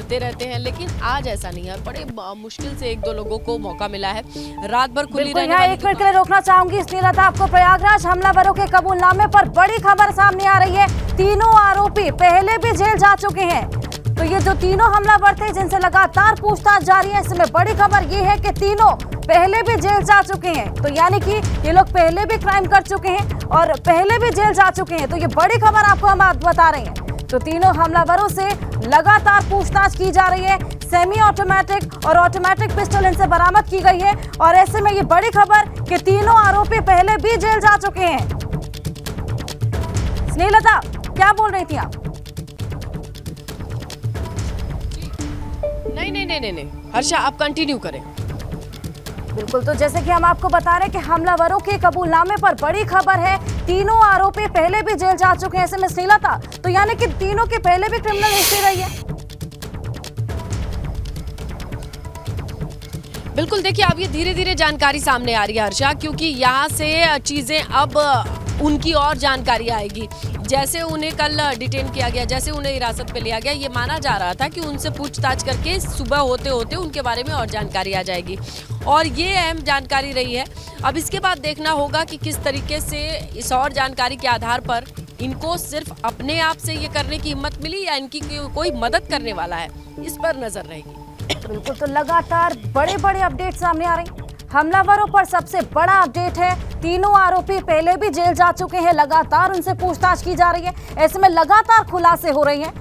आते रहते हैं, लेकिन आज ऐसा नहीं है। बड़े मुश्किल से 1-2 लोगों को मौका मिला है। रात भर खुली रहने वाली एक मिनट के लिए रोकना चाहूंगी स्नेहलता आपको। प्रयागराज हमलावरों के कबूलनामे पर बड़ी खबर सामने आ रही है। तीनों आरोपी पहले भी जेल जा चुके हैं। तो ये जो तीनों हमलावर थे जिनसे लगातार पूछताछ जारी है, इसमें बड़ी खबर ये है कि तीनों पहले भी जेल जा चुके हैं। तो यानी कि ये लोग पहले भी क्राइम कर चुके हैं और पहले भी जेल जा चुके हैं। तो ये बड़ी खबर आपको हम बता रहे हैं। तो तीनों हमलावरों से लगातार पूछताछ की जा रही है। सेमी ऑटोमेटिक और ऑटोमेटिक पिस्टल इनसे बरामद की गई है और ऐसे में ये बड़ी खबर कि तीनों आरोपी पहले भी जेल जा चुके हैं। स्नेहलता, क्या बोल रही थी आप? नहीं, हर्षा आप कंटिन्यू करें। बिल्कुल, तो जैसे कि हम आपको बता रहे हैं कि हमलावरों के कबूलनामे पर बड़ी खबर है। तीनों आरोपी पहले भी जेल जा चुके हैं। ऐसे में स्नेहलता, तो यानी कि तीनों के पहले भी क्रिमिनल हिस्ट्री रही है। बिल्कुल, देखिए अब ये धीरे धीरे जानकारी सामने आ रही है हर्षा, क्योंकि यहाँ से चीजें अब उनकी और जानकारी आएगी। जैसे उन्हें कल डिटेन किया गया, जैसे उन्हें हिरासत पे लिया गया, ये माना जा रहा था कि उनसे पूछताछ करके सुबह होते होते उनके बारे में और जानकारी आ जाएगी और ये अहम जानकारी रही है। अब इसके बाद देखना होगा कि किस तरीके से इस और जानकारी के आधार पर इनको सिर्फ अपने आप से ये करने की हिम्मत मिली या इनकी कोई मदद करने वाला है, इस पर नजर रहेगी। बिल्कुल, तो लगातार बड़े बड़े अपडेट सामने आ रहे हैं। हमलावरों पर सबसे बड़ा अपडेट है, तीनों आरोपी पहले भी जेल जा चुके हैं। लगातार उनसे पूछताछ की जा रही है। ऐसे में लगातार खुलासे हो रहे हैं।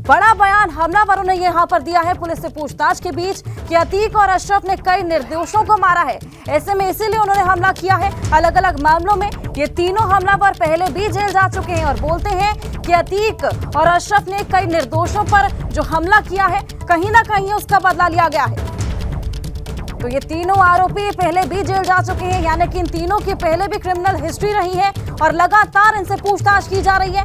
बड़ा बयान हमलावरों ने यहाँ पर दिया है पुलिस से पूछताछ के बीच कि अतीक और अशरफ ने कई निर्दोषों को मारा है। ऐसे में इसीलिए उन्होंने हमला किया है। अलग अलग मामलों में ये तीनों हमलावर पहले भी जेल जा चुके हैं और बोलते हैं कि अतीक और अशरफ ने कई निर्दोषों पर जो हमला किया है, कहीं ना कहीं उसका बदला लिया गया है। तो ये तीनों आरोपी पहले भी जेल जा चुके हैं, यानी कि इन तीनों की पहले भी क्रिमिनल हिस्ट्री रही है और लगातार इनसे पूछताछ की जा रही है।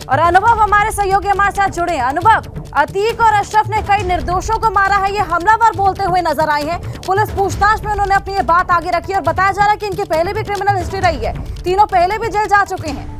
और अनुभव हमारे सहयोगी हमारे साथ जुड़े हैं। अनुभव, अतीक और अशरफ ने कई निर्दोषों को मारा है, ये हमलावर बोलते हुए नजर आए हैं। पुलिस पूछताछ में उन्होंने अपनी ये बात आगे रखी और बताया जा रहा है कि इनकी पहले भी क्रिमिनल हिस्ट्री रही है। तीनों पहले भी जेल जा चुके हैं।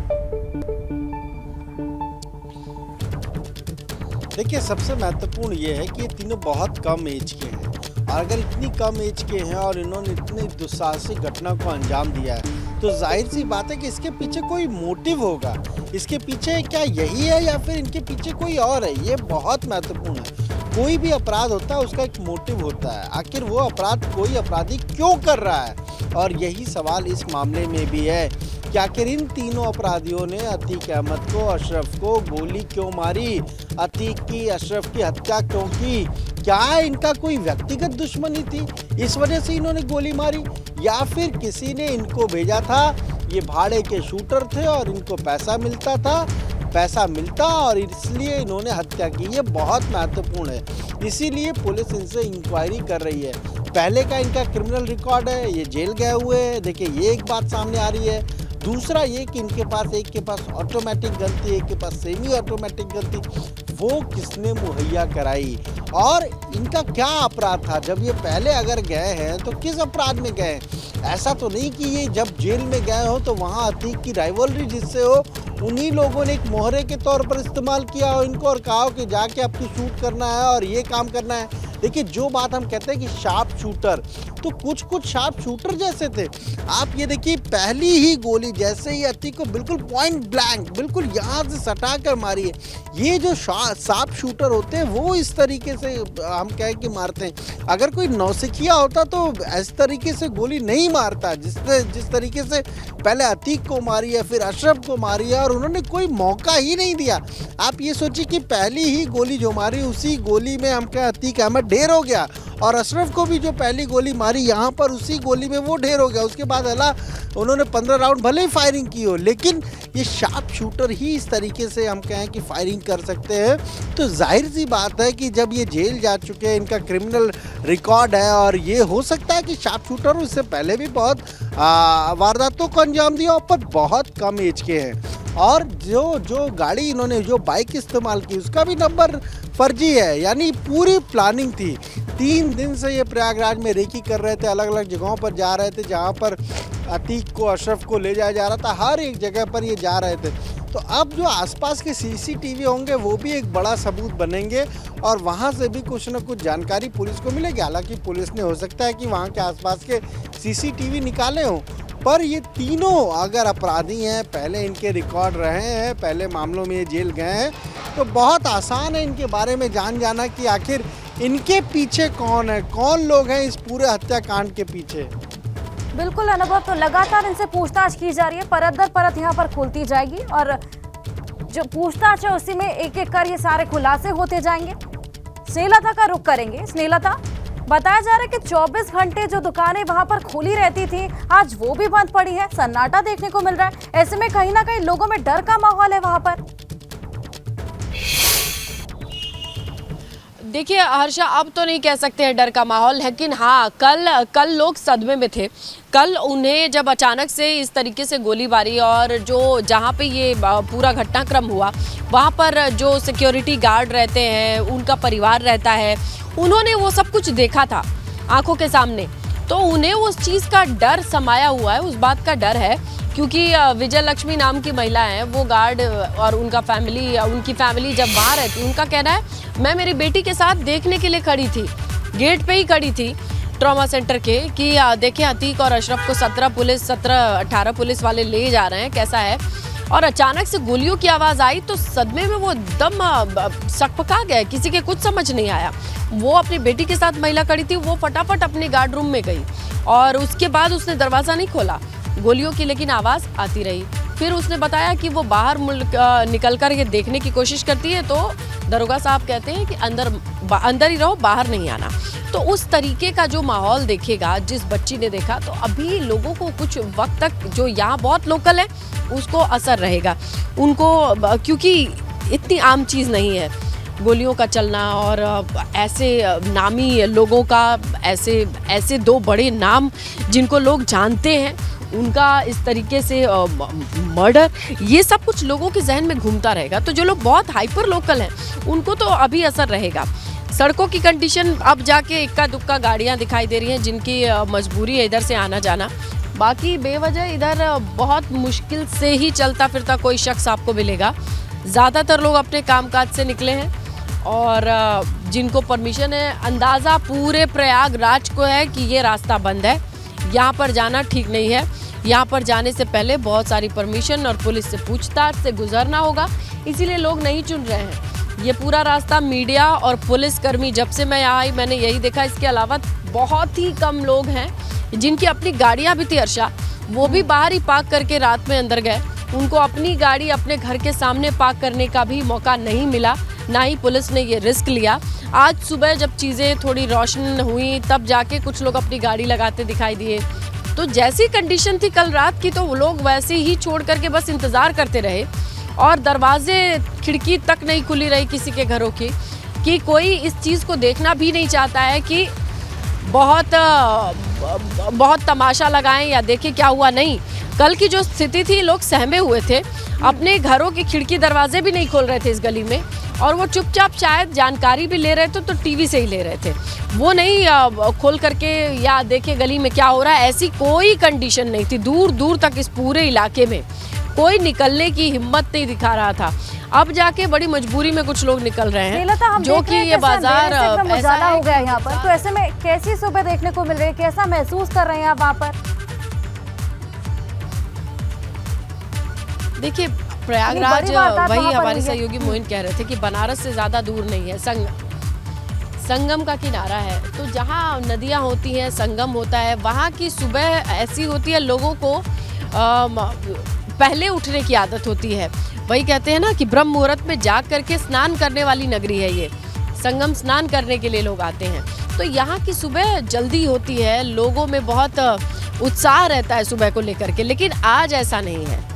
देखिए, सबसे महत्वपूर्ण ये है कि ये तीनों बहुत कम एज के हैं और अगर इतनी कम एज के हैं और इन्होंने इतनी दुस्साहसिक घटना को अंजाम दिया है तो जाहिर सी बात है कि इसके पीछे कोई मोटिव होगा। इसके पीछे क्या यही है या फिर इनके पीछे कोई और है, ये बहुत महत्वपूर्ण है। कोई भी अपराध होता है उसका एक मोटिव होता है, आखिर वो अपराध कोई अपराधी क्यों कर रहा है, और यही सवाल इस मामले में भी है कि आखिर इन तीनों अपराधियों ने अतीक अहमद को, अशरफ को गोली क्यों मारी, अतीक की अशरफ की हत्या क्यों की। क्या इनका कोई व्यक्तिगत दुश्मनी थी, इस वजह से इन्होंने गोली मारी, या फिर किसी ने इनको भेजा था, ये भाड़े के शूटर थे और इनको पैसा मिलता और इसलिए इन्होंने हत्या की। ये बहुत महत्वपूर्ण है, इसीलिए पुलिस इनसे इंक्वायरी कर रही है। पहले का इनका क्रिमिनल रिकॉर्ड है, ये जेल गए हुए हैं, देखिए ये एक बात सामने आ रही है। दूसरा ये कि इनके पास, एक के पास ऑटोमेटिक गन थी, एक के पास सेमी ऑटोमेटिक गन थी, वो किसने मुहैया कराई और इनका क्या अपराध था। जब ये पहले अगर गए हैं तो किस अपराध में गए हैं, ऐसा तो नहीं कि ये जब जेल में गए हो तो वहाँ अतीक की राइवलरी जिससे हो उन्हीं लोगों ने एक मोहरे के तौर पर इस्तेमाल किया हो इनको और कहा हो कि जाके आपको शूट करना है और ये काम करना है। देखिए, जो बात हम कहते हैं कि शार्प शूटर, तो कुछ शार्प शूटर जैसे थे। आप ये देखिए, पहली ही गोली जैसे ही अतीक को बिल्कुल पॉइंट ब्लैंक, बिल्कुल यहाँ से सटा कर मारी है। ये जो शार्प शूटर होते हैं वो इस तरीके से हम कहें कि मारते हैं। अगर कोई नौसिखिया होता तो इस तरीके से गोली नहीं मारता जिस तरीके से पहले अतीक को मारी है, फिर अशरफ को मारी है और उन्होंने कोई मौका ही नहीं दिया। आप ये सोचिए कि पहली ही गोली जो मारी, उसी गोली में हम क्या अतीक अहमद ढेर हो गया और अशरफ को भी जो पहली गोली मारी यहाँ पर उसी गोली में वो ढेर हो गया। उसके बाद उन्होंने 15 राउंड भले ही फायरिंग की हो, लेकिन ये शार्प शूटर ही इस तरीके से हम कहें कि फायरिंग कर सकते हैं। तो जाहिर सी बात है कि जब ये जेल जा चुके हैं, इनका क्रिमिनल रिकॉर्ड है और ये हो सकता है कि शार्प शूटर इससे पहले भी बहुत वारदातों को अंजाम दिया पर बहुत कम एज के हैं। और जो गाड़ी इन्होंने, जो बाइक इस्तेमाल की, उसका भी नंबर फर्जी है, यानी पूरी प्लानिंग थी। 3 दिन से ये प्रयागराज में रेकी कर रहे थे, अलग अलग जगहों पर जा रहे थे जहाँ पर अतीक को, अशरफ को ले जाया जा रहा था, हर एक जगह पर ये जा रहे थे। तो अब जो आसपास के सीसीटीवी होंगे वो भी एक बड़ा सबूत बनेंगे और वहाँ से भी कुछ न कुछ जानकारी पुलिस को मिलेगी। हालांकि पुलिस ने हो सकता है कि वहाँ के आसपास के सीसीटीवी निकाले हों, पर ये तीनों अगर अपराधी हैं, पहले इनके रिकॉर्ड रहे हैं, पहले मामलों में ये जेल गए हैं, तो बहुत आसान है इनके बारे में जान जाना कि आखिर इनके पीछे कौन है, कौन लोग हैं इस पूरे हत्याकांड के पीछे। बिल्कुल अनुभव, तो लगातार इनसे पूछताछ की जा रही है, परत दर परत यहाँ पर खुलती जाएगी और जो पूछताछ है उसी में एक एक कर ये सारे खुलासे होते जाएंगे। स्नेहलता का रुख करेंगे। स्नेहलता, बताया जा रहा है कि 24 घंटे जो दुकानें वहां पर खुली रहती थी आज वो भी बंद पड़ी है, सन्नाटा देखने को मिल रहा है। ऐसे में कहीं ना कहीं लोगों में डर का माहौल है वहां पर। देखिए हर्षा, अब तो नहीं कह सकते हैं डर का माहौल, लेकिन हाँ कल लोग सदमे में थे। कल उन्हें जब अचानक से इस तरीके से गोलीबारी और जो जहाँ पे ये पूरा घटनाक्रम हुआ वहाँ पर जो सिक्योरिटी गार्ड रहते हैं, उनका परिवार रहता है, उन्होंने वो सब कुछ देखा था आंखों के सामने, तो उन्हें उस चीज़ का डर समाया हुआ है, उस बात का डर है। क्योंकि विजय लक्ष्मी नाम की महिला हैं, वो गार्ड और उनकी फैमिली जब वहाँ रहती, उनका कहना है मैं मेरी बेटी के साथ देखने के लिए खड़ी थी, गेट पे ही खड़ी थी ट्रॉमा सेंटर के, कि देखें अतीक और अशरफ को 18 पुलिस वाले ले जा रहे हैं, कैसा है। और अचानक से गोलियों की आवाज़ आई तो सदमे में वो एकदम सकपका गए, किसी के कुछ समझ नहीं आया। वो अपनी बेटी के साथ महिला खड़ी थी, वो फटाफट अपने गार्ड रूम में गई और उसके बाद उसने दरवाज़ा नहीं खोला, गोलियों की लेकिन आवाज़ आती रही। फिर उसने बताया कि वो बाहर निकल कर ये देखने की कोशिश करती है, तो दरोगा साहब कहते हैं कि अंदर ही रहो, बाहर नहीं आना। तो उस तरीके का जो माहौल देखेगा जिस बच्ची ने देखा, तो अभी लोगों को कुछ वक्त तक, जो यहाँ बहुत लोकल है उसको असर रहेगा उनको, क्योंकि इतनी आम चीज़ नहीं है गोलियों का चलना और ऐसे नामी लोगों का, ऐसे दो बड़े नाम जिनको लोग जानते हैं उनका इस तरीके से मर्डर, ये सब कुछ लोगों के जहन में घूमता रहेगा। तो जो लोग बहुत हाइपर लोकल हैं उनको तो अभी असर रहेगा। सड़कों की कंडीशन, अब जाके इक्का दुक्का गाड़ियां दिखाई दे रही हैं जिनकी मजबूरी है इधर से आना जाना, बाकी बेवजह इधर बहुत मुश्किल से ही चलता फिरता कोई शख्स आपको मिलेगा। ज़्यादातर लोग अपने कामकाज से निकले हैं और जिनको परमिशन है, अंदाज़ा पूरे प्रयागराज को है कि ये रास्ता बंद है, यहाँ पर जाना ठीक नहीं है, यहाँ पर जाने से पहले बहुत सारी परमिशन और पुलिस से पूछताछ से गुजरना होगा, इसीलिए लोग नहीं चुन रहे हैं। ये पूरा रास्ता मीडिया और पुलिसकर्मी, जब से मैं यहाँ आई मैंने यही देखा, इसके अलावा बहुत ही कम लोग हैं जिनकी अपनी गाड़ियाँ भी थी हर्षा, वो भी बाहर ही पार्क करके रात में अंदर गए, उनको अपनी गाड़ी अपने घर के सामने पार्क करने का भी मौका नहीं मिला, ना ही पुलिस ने ये रिस्क लिया। आज सुबह जब चीज़ें थोड़ी रोशन हुई तब जाके कुछ लोग अपनी गाड़ी लगाते दिखाई दिए। तो जैसी कंडीशन थी कल रात की, तो वो लोग वैसे ही छोड़ करके बस इंतज़ार करते रहे और दरवाजे खिड़की तक नहीं खुली रही किसी के घरों की, कि कोई इस चीज़ को देखना भी नहीं चाहता है कि बहुत तमाशा लगाएं या देखें क्या हुआ। नहीं, कल की जो स्थिति थी, लोग सहमे हुए थे, अपने घरों के खिड़की दरवाजे भी नहीं खोल रहे थे इस गली में, और वो चुपचाप शायद जानकारी भी ले रहे थे तो टीवी से ही ले रहे थे, वो नहीं खोल करके या देखे गली में क्या हो रहा है। ऐसी कोई कंडीशन नहीं थी, दूर दूर तक इस पूरे इलाके में कोई निकलने की हिम्मत नहीं दिखा रहा था। अब जाके बड़ी मजबूरी में कुछ लोग निकल रहे हैं, जो कि ये बाजार उजाला हो गया यहाँ पर। तो ऐसे में कैसी सुबह देखने को मिल रही है, कैसा महसूस कर रहे हैं आप वहाँ पर? देखिए प्रयागराज, वही हमारे सहयोगी मोइन कह रहे थे कि बनारस से ज़्यादा दूर नहीं है, संगम का किनारा है। तो जहाँ नदियाँ होती हैं, संगम होता है, वहाँ की सुबह ऐसी होती है, लोगों को पहले उठने की आदत होती है। वही कहते हैं ना कि ब्रह्म मुहूर्त में जाग करके स्नान करने वाली नगरी है ये, संगम स्नान करने के लिए लोग आते हैं। तो यहाँ की सुबह जल्दी होती है, लोगों में बहुत उत्साह रहता है सुबह को लेकर के, लेकिन आज ऐसा नहीं है।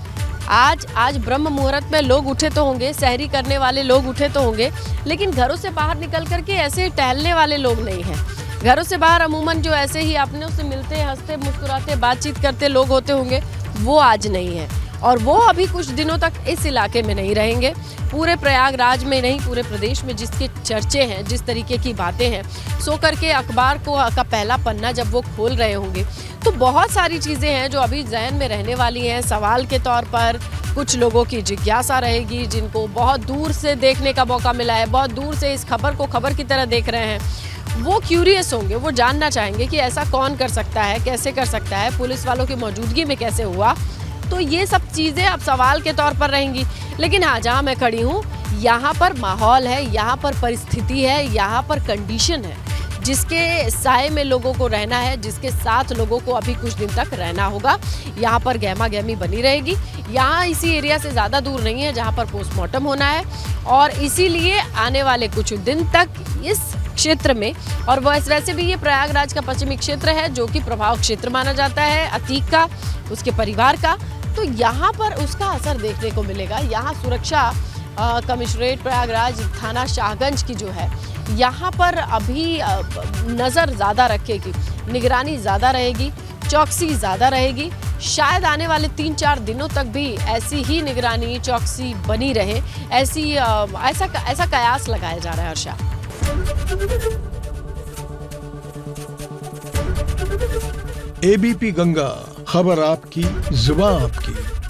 आज ब्रह्म मुहूर्त में लोग उठे तो होंगे, सहरी करने वाले लोग उठे तो होंगे, लेकिन घरों से बाहर निकल करके ऐसे टहलने वाले लोग नहीं हैं। घरों से बाहर अमूमन जो ऐसे ही अपनों से मिलते, हंसते मुस्कुराते बातचीत करते लोग होते होंगे, वो आज नहीं है, और वो अभी कुछ दिनों तक इस इलाके में नहीं रहेंगे। पूरे प्रयागराज में नहीं, पूरे प्रदेश में जिसके चर्चे हैं, जिस तरीके की बातें हैं, सो करके अखबार का पहला पन्ना जब वो खोल रहे होंगे तो बहुत सारी चीज़ें हैं जो अभी जहन में रहने वाली हैं। सवाल के तौर पर कुछ लोगों की जिज्ञासा रहेगी, जिनको बहुत दूर से देखने का मौका मिला है, बहुत दूर से इस खबर को खबर की तरह देख रहे हैं, वो क्यूरियस होंगे, वो जानना चाहेंगे कि ऐसा कौन कर सकता है, कैसे कर सकता है, पुलिस वालों की मौजूदगी में कैसे हुआ। तो ये सब चीज़ें अब सवाल के तौर पर रहेंगी। लेकिन हाँ, जहाँ मैं खड़ी हूँ यहाँ पर माहौल है, यहाँ पर परिस्थिति है, यहाँ पर कंडीशन है जिसके साए में लोगों को रहना है, जिसके साथ लोगों को अभी कुछ दिन तक रहना होगा। यहाँ पर गहमा गहमी बनी रहेगी। यहाँ इसी एरिया से ज़्यादा दूर नहीं है जहाँ पर पोस्टमार्टम होना है, और इसीलिए आने वाले कुछ दिन तक इस क्षेत्र में, और वैसे भी ये प्रयागराज का पश्चिमी क्षेत्र है जो कि प्रभाव क्षेत्र माना जाता है अतीक का, उसके परिवार का, तो यहाँ पर उसका असर देखने को मिलेगा। यहाँ सुरक्षा कमिश्नरेट प्रयागराज थाना शाहगंज की जो है, यहाँ पर अभी नज़र ज़्यादा रखेगी, निगरानी ज़्यादा रहेगी, चौकसी ज़्यादा रहेगी। शायद आने वाले 3-4 दिनों तक भी ऐसी ही निगरानी चौकसी बनी रहे, ऐसा कयास लगाया जा रहा है। हर्षा, एबीपी गंगा, खबर आपकी, जुबान आपकी।